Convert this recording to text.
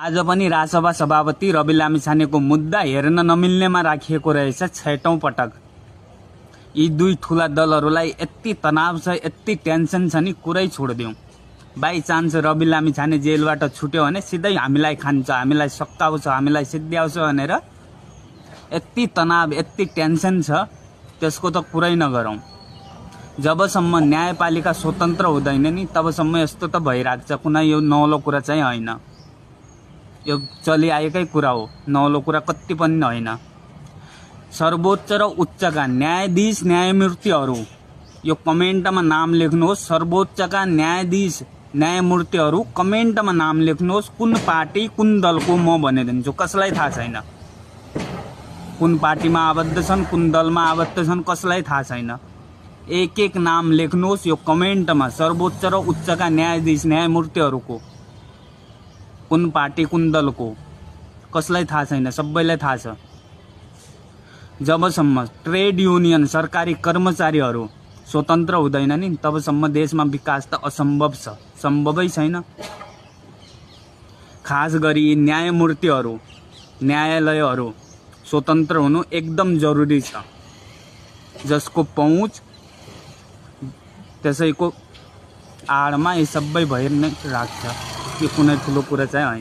आज पनि राजसभा सभापति रवि लामिछानेको मुद्दा हेर्न नमिल्नेमा राखिएको रहेछ 6औं पटक। यी दुई ठुला दलहरूलाई यति तनाव छ, यति टेन्सन छ नि कुरै छोडिदिउँ। बाई चान्स रवि लामिछाने जेलबाट छुट्यो भने सिधै हामीलाई खान्छ, हामीलाई सकाउँछ, हामीलाई सिद्ध्याउँछ भनेर यति तनाव, यति टेन्सन छ, त्यसको त कुरै नगरौँ। जबसम्म न्यायपालिका स्वतन्त्र हुँदैन नि तबसम्म यस्तो त भइरहेको छ। कुनै यो नौलो कुरा चाहिँ होइन, यो चलिआएकै कुरा हो, नौलो कुरा कति पनि होइन। सर्वोच्च र उच्चका न्यायाधीश न्यायमूर्तिहरू, यो कमेन्टमा नाम लेख्नुहोस्। सर्वोच्चका न्यायाधीश न्यायमूर्तिहरू कमेन्टमा नाम लेख्नुहोस्। कुन पार्टी कुन दलको म भनिदिन्छु, कसलाई थाहा छैन। कुन पार्टीमा आबद्ध छन्, कुन दलमा आबद्ध छन्, कसलाई थाहा छैन। एक एक नाम लेख्नुहोस् यो कमेन्टमा। सर्वोच्च र उच्चका न्यायाधीश न्यायमूर्तिहरूको कुन पार्टी कुन दलको कसलाई थाहा छैन, सबैलाई थाहा छ। जबसम्म ट्रेड युनियन सरकारी कर्मचारीहरू स्वतन्त्र हुँदैन नि तबसम्म देशमा विकास त असम्भव छ, सम्भवै छैन। खास गरी न्यायमूर्तिहरू, न्यायालयहरू स्वतन्त्र हुनु एकदम जरुरी छ। जसको पहुँच त्यसैको आडमा यी सबै भइ नै राख्छ। यो कुनै ठुलो कुरा चाहिँ होइन।